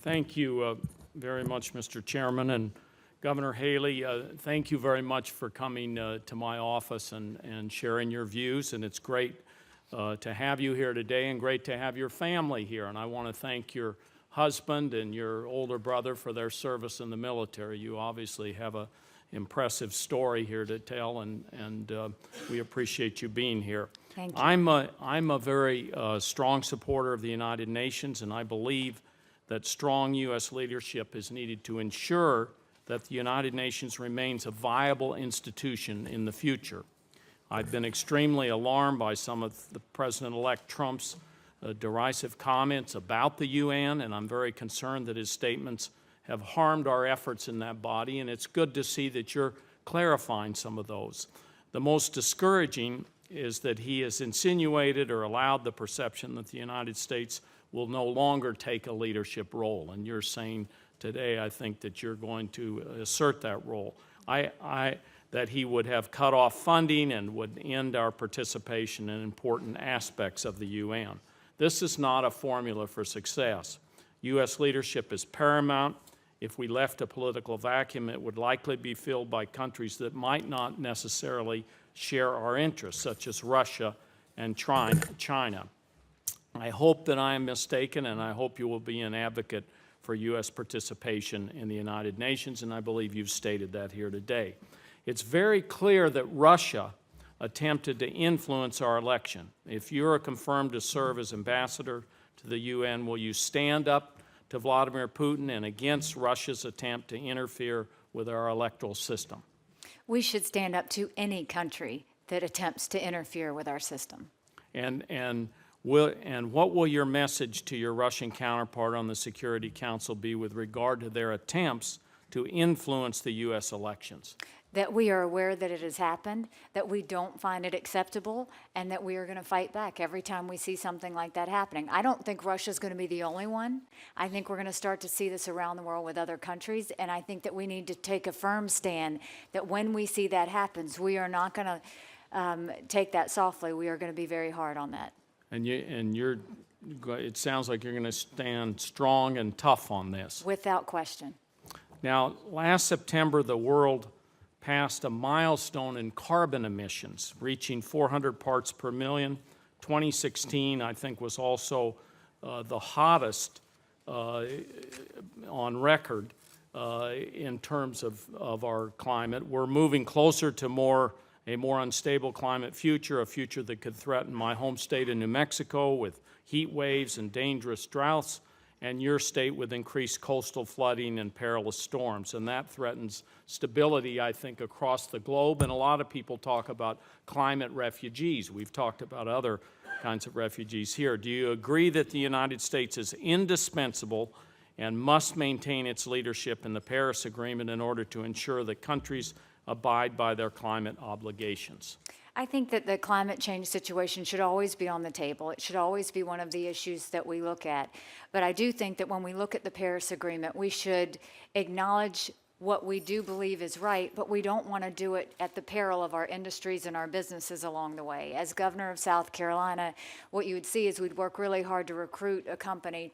Thank you very much, Mr. Chairman. And Governor Haley, thank you very much for coming to my office and sharing your views. And it's great to have you here today and great to have your family here. And I want to thank your husband and your older brother for their service in the military. You obviously have an impressive story here to tell, and we appreciate you being here. Thank you. I'm a very strong supporter of the United Nations, and I believe that strong U.S. leadership is needed to ensure that the United Nations remains a viable institution in the future. I've been extremely alarmed by some of the President-elect Trump's derisive comments about the UN, and I'm very concerned that his statements have harmed our efforts in that body, and it's good to see that you're clarifying some of those. The most discouraging is that he has insinuated or allowed the perception that the United States will no longer take a leadership role, and you're saying today, I think, that you're going to assert that role. That he would have cut off funding and would end our participation in important aspects of the UN. This is not a formula for success. U.S. leadership is paramount. If we left a political vacuum, it would likely be filled by countries that might not necessarily share our interests, such as Russia and China. I hope that I am mistaken, and I hope you will be an advocate for U.S. participation in the United Nations, and I believe you've stated that here today. It's very clear that Russia attempted to influence our election. If you're confirmed to serve as ambassador to the UN, will you stand up to Vladimir Putin and against Russia's attempt to interfere with our electoral system? We should stand up to any country that attempts to interfere with our system. And what will your message to your Russian counterpart on the Security Council be with regard to their attempts to influence the U.S. elections? That we are aware that it has happened, that we don't find it acceptable, and that we are going to fight back every time we see something like that happening. I don't think Russia's going to be the only one. I think we're going to start to see this around the world with other countries, and I think that we need to take a firm stand that when we see that happens, we are not going to take that softly. We are going to be very hard on that. And it sounds like you're going to stand strong and tough on this. Without question. Now, last September, the world passed a milestone in carbon emissions, reaching 400 parts per million. 2016, I think, was also the hottest on record in terms of our climate. We're moving closer to a more unstable climate future, a future that could threaten my home state of New Mexico with heat waves and dangerous droughts, and your state with increased coastal flooding and perilous storms. And that threatens stability, I think, across the globe. And a lot of people talk about climate refugees. We've talked about other kinds of refugees here. Do you agree that the United States is indispensable and must maintain its leadership in the Paris Agreement in order to ensure that countries abide by their climate obligations? I think that the climate change situation should always be on the table. It should always be one of the issues that we look at. But I do think that when we look at the Paris Agreement, we should acknowledge what we do believe is right, but we don't want to do it at the peril of our industries and our businesses along the way. As governor of South Carolina, what you would see is we'd work really hard to recruit a company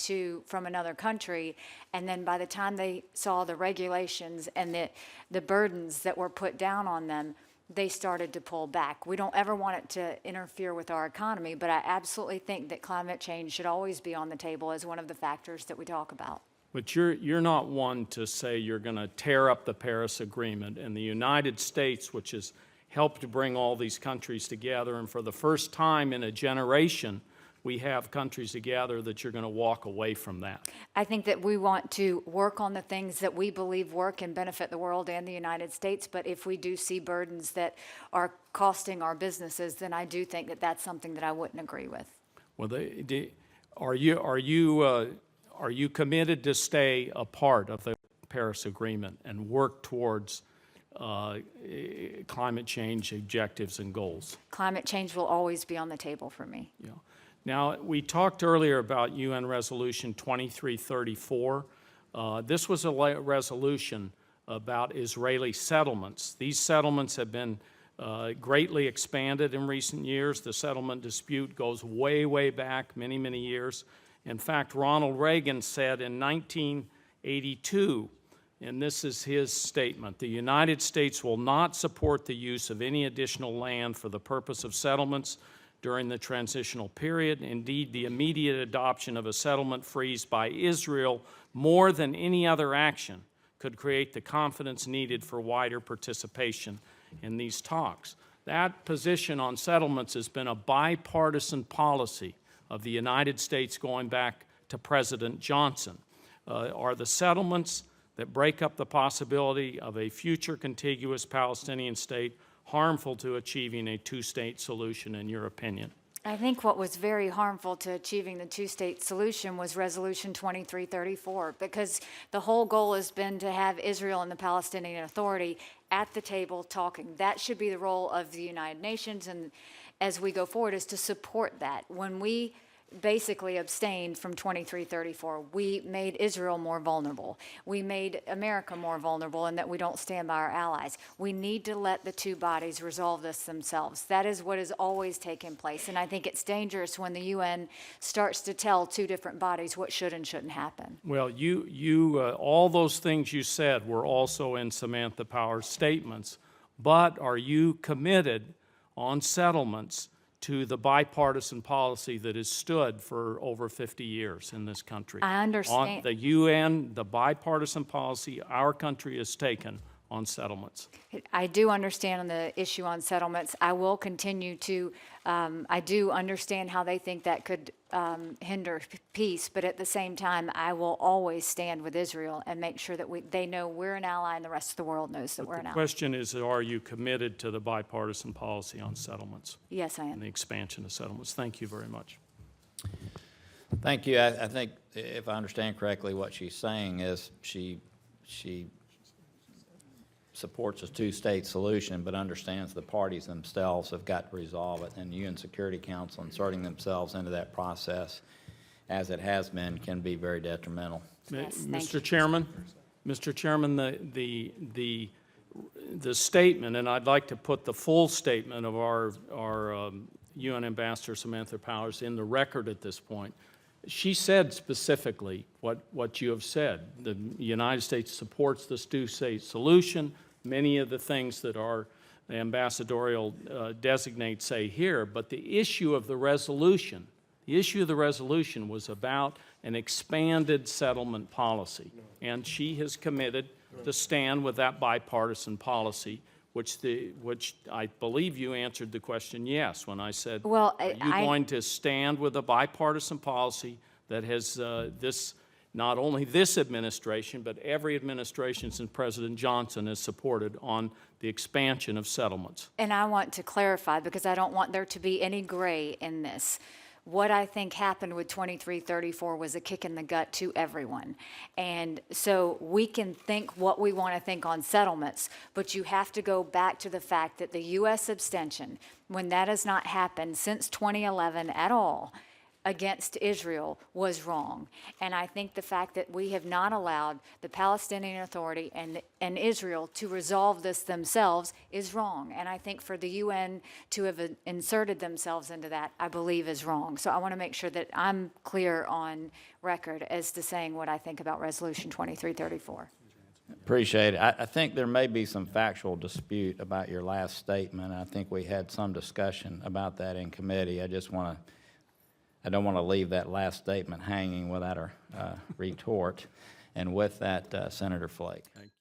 from another country, and then by the time they saw the regulations and the burdens that were put down on them, they started to pull back. We don't ever want it to interfere with our economy, but I absolutely think that climate change should always be on the table as one of the factors that we talk about. But you're not one to say you're going to tear up the Paris Agreement. And the United States, which has helped to bring all these countries together, and for the first time in a generation, we have countries together, that you're going to walk away from that. I think that we want to work on the things that we believe work and benefit the world and the United States, but if we do see burdens that are costing our businesses, then I do think that that's something that I wouldn't agree with. Well, are you committed to stay a part of the Paris Agreement and work towards climate change objectives and goals? Climate change will always be on the table for me. Yeah. Now, we talked earlier about UN Resolution 2334. This was a resolution about Israeli settlements. These settlements have been greatly expanded in recent years. The settlement dispute goes way, way back, many, many years. In fact, Ronald Reagan said in 1982, and this is his statement, "The United States will not support the use of any additional land for the purpose of settlements during the transitional period. Indeed, the immediate adoption of a settlement freeze by Israel, more than any other action, could create the confidence needed for wider participation in these talks." That position on settlements has been a bipartisan policy of the United States going back to President Johnson. Are the settlements that break up the possibility of a future contiguous Palestinian state harmful to achieving a two-state solution, in your opinion? I think what was very harmful to achieving the two-state solution was Resolution 2334, because the whole goal has been to have Israel and the Palestinian Authority at the table talking. That should be the role of the United Nations, and as we go forward, is to support that. When we basically abstained from 2334, we made Israel more vulnerable. We made America more vulnerable in that we don't stand by our allies. We need to let the two bodies resolve this themselves. That is what has always taken place, and I think it's dangerous when the UN starts to tell two different bodies what should and shouldn't happen. Well, all those things you said were also in Samantha Power's statements, but are you committed on settlements to the bipartisan policy that has stood for over 50 years in this country? I understand. On the UN, the bipartisan policy our country has taken on settlements. I do understand on the issue on settlements. I will continue to, I do understand how they think that could hinder peace, but at the same time, I will always stand with Israel and make sure that they know we're an ally and the rest of the world knows that we're an The ally. question is, are you committed to the bipartisan policy on settlements Yes, I and am. the expansion of settlements? Thank you very much. Thank you. I think, if I understand correctly, what she's saying is she supports a two-state solution, but understands the parties themselves have got to resolve it, and the UN Security Council inserting themselves into that process, as it has been, can be very detrimental. Yes, thank Mr. you. Chairman, the statement, and I'd like to put the full statement of our UN Ambassador Samantha Powers in the record at this point. She said specifically what you have said. The United States supports this two-state solution. Many of the things that our ambassadorial designates say here, but the issue of the resolution was about an expanded settlement policy, and she has committed to stand with that bipartisan policy, which I believe you answered the question yes when I said, Well, are you going to stand with a bipartisan policy that has not only this administration, but every administration since President Johnson has supported on the expansion of settlements? And I want to clarify, because I don't want there to be any gray in this. What I think happened with 2334 was a kick in the gut to everyone. And so we can think what we want to think on settlements, but you have to go back to the fact that the U.S. abstention, when that has not happened since 2011 at all, against Israel was wrong. And I think the fact that we have not allowed the Palestinian Authority and Israel to resolve this themselves is wrong. And I think for the UN to have inserted themselves into that, I believe is wrong. So I want to make sure that I'm clear on record as to saying what I think about Resolution 2334. Appreciate it. I think there may be some factual dispute about your last statement. I think we had some discussion about that in committee. I don't want to leave that last statement hanging without a retort. And with that, Senator Flake. Thank you.